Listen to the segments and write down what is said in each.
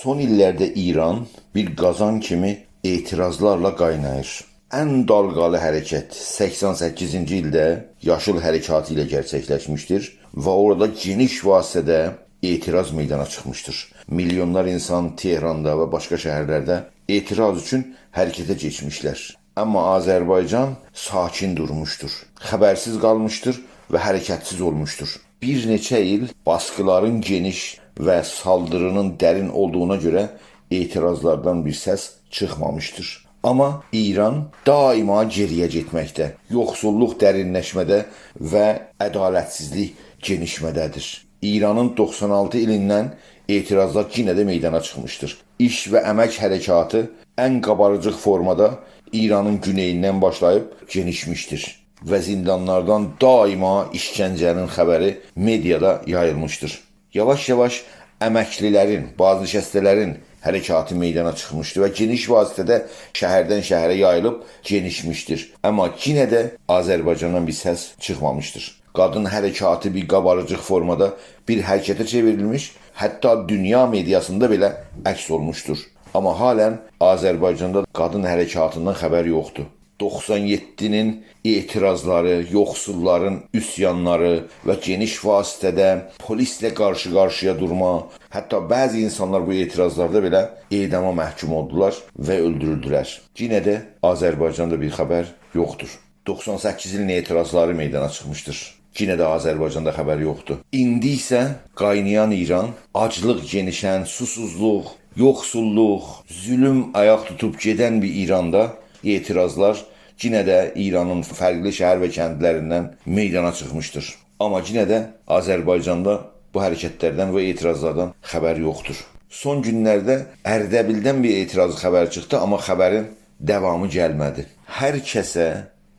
Son illərdə İran bir qazan kimi etirazlarla qaynayır. Ən dalğalı hərəkət 88-ci ildə Yaşıl Hərəkatı ilə gerçəkləşmişdir və orada geniş vasitədə etiraz meydana çıxmışdır. Milyonlar insan Tehranda və başqa şəhərlərdə etiraz üçün hərəkətə keçmişlər. Amma Azərbaycan sakin durmuşdur, xəbərsiz qalmışdır və hərəkətsiz olmuşdur. Bir neçə il baskıların geniş və saldırının dərin olduğuna görə etirazlardan bir səs çıxmamışdır. Amma İran daima geriyə getməkdə, yoxsulluq dərinləşmədə və ədalətsizlik genişmədədir. İranın 96 ilindən etirazlar yenə də meydana çıxmışdır. İş və əmək hərəkatı ən qabarcıq formada İranın güneyindən başlayıb genişmişdir və zindanlardan daima işgəncənin xəbəri mediada yayılmışdır. Yavaş-yavaş əməklilərin, bazışəstələrin hərəkatı meydana çıxmışdır və geniş vasitədə şəhərdən şəhərə yayılıb genişmişdir. Amma yenə də Azərbaycandan bir səs çıxmamışdır. Qadın hərəkatı bir qabarcıq formada bir hərəkətə çevrilmiş, hətta dünya mediasında belə əks olmuşdur. Amma halən Azərbaycanda qadın hərəkatından xəbər yoxdur. 97-nin etirazları, yoxsulların üsyanları və geniş vasitədə polislə qarşı-qarşıya durma, hətta bəzi insanlar bu etirazlarda belə edama məhkum oldular və öldürüldülər. Yenə də Azərbaycanda bir xəbər yoxdur. 98 ilin etirazları meydana çıxmışdır. Yenə də Azərbaycanda xəbər yoxdur. İndi isə qaynayan İran, aclıq genişən, susuzluq, yoxsulluq, zülüm ayaq tutub gedən bir İranda etirazlar yenə də İranın fərqli şəhər və kəndlərindən meydana çıxmışdır. Amma yenə də Azərbaycanda bu hərəkətlərdən və etirazlardan xəbər yoxdur. Son günlərdə Ərdəbildən bir etiraz xəbər çıxdı, amma xəbərin davamı gəlmədi. Hər kəsə,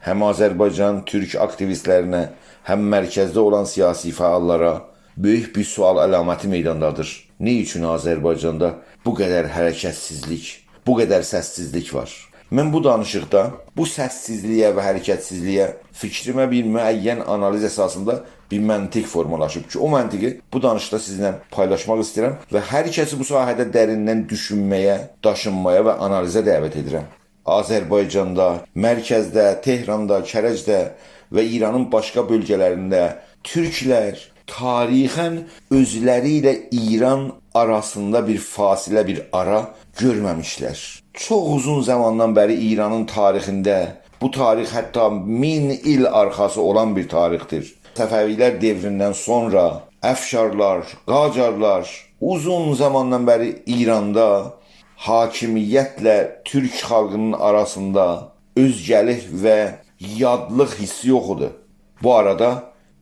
həm Azərbaycan türk aktivistlərinə, həm mərkəzdə olan siyasi fəallara böyük bir sual əlaməti meydandadır. Ne üçün Azərbaycanda bu qədər hərəkətsizlik, bu qədər səssizlik var? Mən bu danışıqda bu səssizliyə və hərəkətsizliyə fikrimə bir müəyyən analiz əsasında bir məntiq formalaşıb ki, o məntiqi bu danışıqda sizinlə paylaşmaq istəyirəm və hər kəsi bu sahədə dərindən düşünməyə, daşınmaya və analizə dəvət edirəm. Azərbaycanda, mərkəzdə, Tehranda, Kərəcdə və İranın başqa bölgələrində türklər tarixən özləri ilə İran arasında bir fasilə, bir ara görməmişlər. Çox uzun zamandan bəri İranın tarixində, bu tarix hətta 1000 il arxası olan bir tarixdir. Səfəvilər devrindən sonra Əfşarlar, Qacarlar uzun zamandan bəri İranda hakimiyyətlə türk xalqının arasında özgəlik və yadlıq hissi yoxudur. Bu arada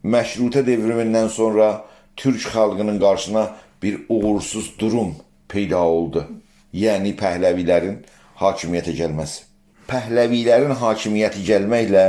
Məşrutə devrimindən sonra türk xalqının qarşısına bir uğursuz durum peyda oldu. Yəni Pəhləvilərin hakimiyyətə gəlməsi. Pəhləvilərin hakimiyyəti gəlməklə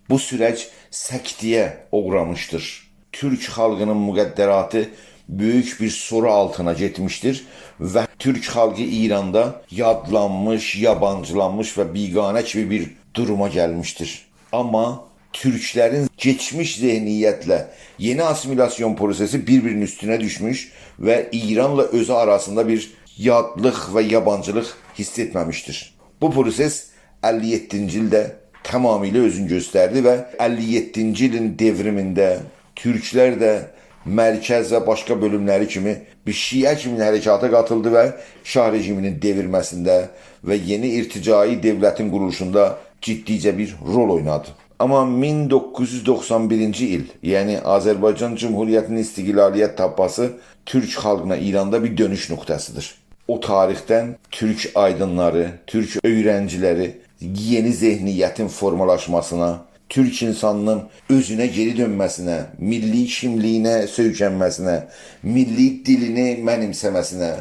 bu sürəc səktəyə uğramışdır. Türk xalqının müqəddəratı böyük bir soru altına getmişdir və türk xalqı İranda yadlanmış, yabancılanmış və biganə kimi bir duruma gəlmişdir. Amma Türklərin geçmiş zehniyyətlə yeni asimilasyon prosesi bir-birinin üstünə düşmüş və İranla özü arasında bir yadlıq və yabancılıq hiss etməmişdir. Bu proses 57-ci ildə tamamilə özünü göstərdi və 57-ci ilin devrimində türklər də mərkəz və başqa bölümləri kimi bir Şiə kimi hərəkata qatıldı və Şah rejiminin devirməsində və yeni irticai devlətin quruluşunda ciddicə bir rol oynadı. Amma 1991-ci il, yəni Azərbaycan Cumhuriyyətinin istiqlaliyyət tapması türk xalqına İranda bir dönüş nöqtəsidir. O tarixdən türk aydınları, türk öyrənciləri yeni zehniyyətin formalaşmasına, türk insanının özünə geri dönməsinə, milli kimliyinə söykənməsinə, milli dilini mənimsəməsinə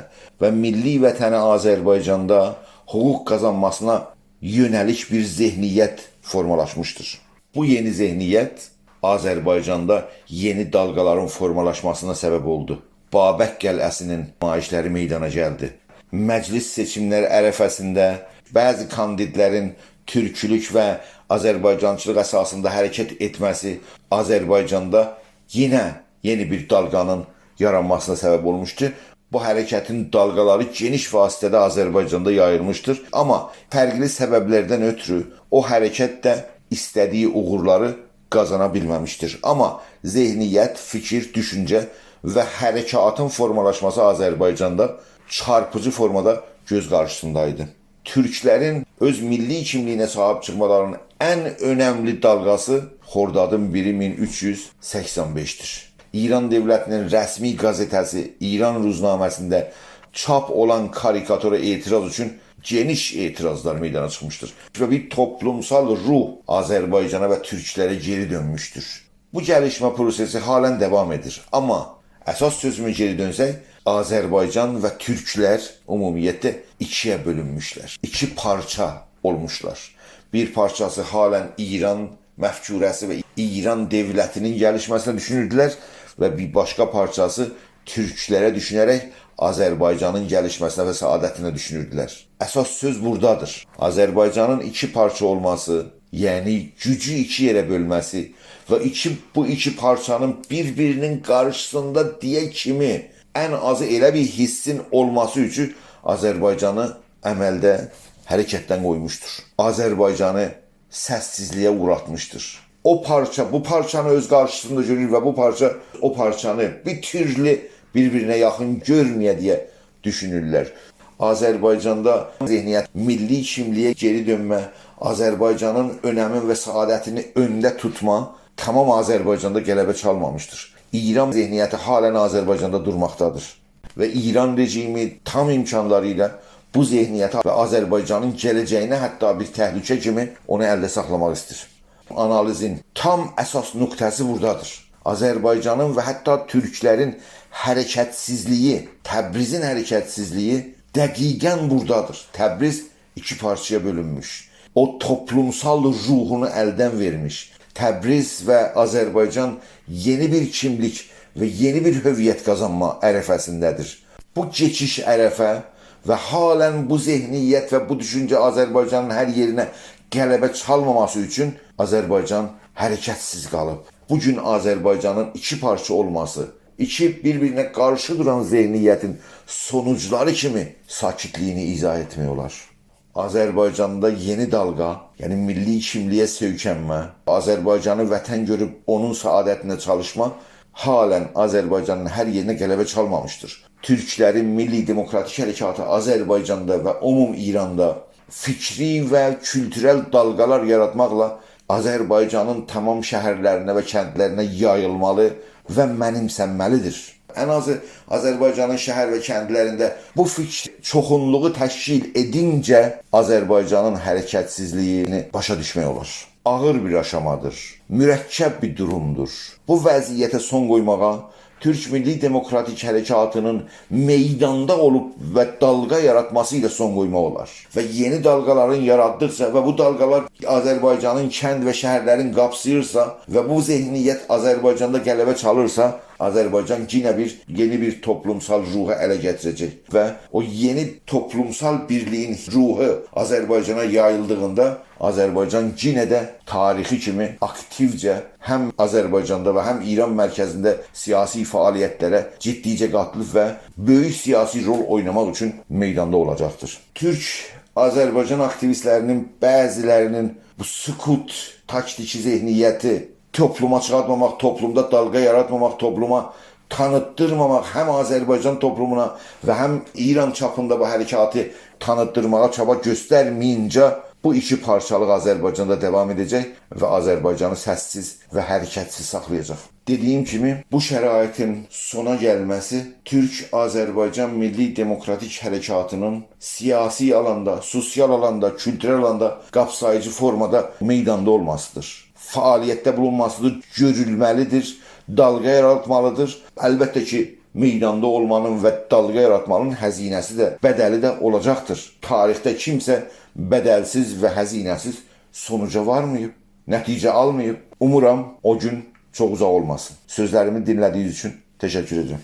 və milli vətəni Azərbaycanda hüquq qazanmasına yönəlik bir zehniyyət formalaşmışdır. Bu yeni zehniyyət Azərbaycanda yeni dalğaların formalaşmasına səbəb oldu. Babək qələsinin nümayişləri meydana gəldi. Məclis seçimləri ərəfəsində bəzi kandidlərin türkülük və Azərbaycançılıq əsasında hərəkət etməsi Azərbaycanda yenə yeni bir dalğanın yaranmasına səbəb olmuşdu. Bu hərəkətin dalğaları geniş vasitədə Azərbaycanda yayılmışdır. Amma fərqli səbəblərdən ötürü o hərəkət də istədiyi uğurları qazana bilməmişdir. Amma zehniyyət, fikir, düşüncə və hərəkatın formalaşması Azərbaycanda çarpıcı formada göz qarşısındaydı. Türklərin öz milli kimliyinə sahib çıxmalarının ən önəmli dalğası Xordadın 1-i 1385-dir. İran dövlətinin rəsmi qəzetəsi İran Ruznaməsində çap olan karikatura etiraz üçün geniş etirazlar meydana çıxmışdır. Və bir toplumsal ruh Azərbaycana və türklərə geri dönmüşdür. Bu gəlişmə prosesi halen devam edir. Amma əsas sözümə geri dönsək, Azərbaycan və türklər ümumiyyətlə ikiyə bölünmüşlər. İki parça olmuşlar. Bir parçası halen İran məfkurəsi və İran dövlətinin gəlişməsini düşünürdülər və bir başqa parçası türklərə düşünərək Azərbaycanın gəlişməsinə və saadətinə düşünürdülər. Əsas söz buradadır. Azərbaycanın iki parça olması, yəni gücü iki yerə bölməsi və bu iki parçanın bir-birinin qarşısında deyə kimi ən azı elə bir hissin olması üçün Azərbaycanı əməldə hərəkətdən qoymuşdur. Azərbaycanı səssizliyə uğratmışdır. O parça bu parçanı öz qarşısında görür və bu parça o parçanı bir türlü bir-birinə yaxın görməyə deyə düşünürlər. Azərbaycanda zehniyyət milli kimliyə geri dönmə, Azərbaycanın önəmi və saadətini öndə tutma tamam Azərbaycanda qələbə çalmamışdır. İran zehniyyəti halen Azərbaycanda durmaqdadır və İran rejimi tam imkanları ilə bu zehniyyəti və Azərbaycanın gələcəyinə hətta bir təhlükə kimi onu əldə saxlamaq istəyir. Analizin tam əsas nöqtəsi buradadır. Azərbaycanın və hətta türklərin hərəkətsizliyi, Təbrizin hərəkətsizliyi dəqiqən buradadır. Təbriz iki parçaya bölünmüş. O toplumsal ruhunu əldən vermiş. Təbriz və Azərbaycan yeni bir kimlik və yeni bir hüviyyət qazanma ərəfəsindədir. Bu keçiş ərəfə və halen bu zehniyyət və bu düşüncə Azərbaycanın hər yerinə qələbə çalmaması üçün Azərbaycan hərəkətsiz qalıb. Bugün Azərbaycanın iki parça olması, iki bir-birinə qarşı duran zehniyyətin sonuçları kimi sakitliyini izah etmək olar. Azərbaycanda yeni dalğa, yəni milli kimliyə söykənmə, Azərbaycanı vətən görüb onun saadətinə çalışma halen Azərbaycanın hər yerinə qələbə çalmamışdır. Türklərin milli demokratik hərəkatı Azərbaycanda və İranda fikri və kültürel dalğalar yaratmaqla Azərbaycanın tamam şəhərlərinə və kəndlərinə yayılmalı və mənimsənməlidir. Ən azı Azərbaycanın şəhər və kəndlərində bu fikir çoxunluğu təşkil edincə Azərbaycanın hərəkətsizliyini başa düşmək olar. Ağır bir aşamadır, mürəkkəb bir durumdur. Bu vəziyyətə son qoymağa Türk Milli Demokratik Hərəkatının meydanda olub və dalğa yaratması ilə son qoymaq olar. Və yeni dalğaların yaratdıqca və bu dalğalar Azərbaycanın kənd və şəhərlərin qapsayırsa və bu zehniyyət Azərbaycanda qələbə çalırsa, Azərbaycan yeni bir toplumsal ruhu ələ gətirəcək və o yeni toplumsal birliyin ruhu Azərbaycana yayıldığında Azərbaycan yenə də tarixi kimi aktivcə həm Azərbaycanda və həm İran mərkəzində siyasi fəaliyyətlərə ciddicə qatılıb və böyük siyasi rol oynamaq üçün meydanda olacaqdır. Türk Azərbaycan aktivistlərinin bəzilərinin bu sükut taktiki zehniyyəti topluma çıxartmamaq, toplumda dalğa yaratmamaq, topluma tanıtdırmamaq həm Azərbaycan toplumuna və həm İran çapında bu hərəkatı tanıtdırmağa çaba göstərməyincə bu iki parçalıq Azərbaycanda davam edəcək və Azərbaycanı səssiz və hərəkətsiz saxlayacaq. Dediyim kimi, bu şəraitin sona gəlməsi Türk-Azərbaycan Milli Demokratik Hərəkatının siyasi alanda, sosial alanda, kültürel alanda qapsayıcı formada meydanda olmasıdır. Fəaliyyətdə bulunmasıdır, görülməlidir, dalğa yaratmalıdır. Əlbəttə ki, meydanda olmanın və dalğa yaratmanın həzinəsi də, bədəli də olacaqdır. Tarixdə kimsə bədəlsiz və həzinəsiz sonuca varmayıb, nəticə almayıb. Umuram o gün çox uzaq olmasın. Sözlərimi dinlədiyiniz üçün Təşəkkür edirəm.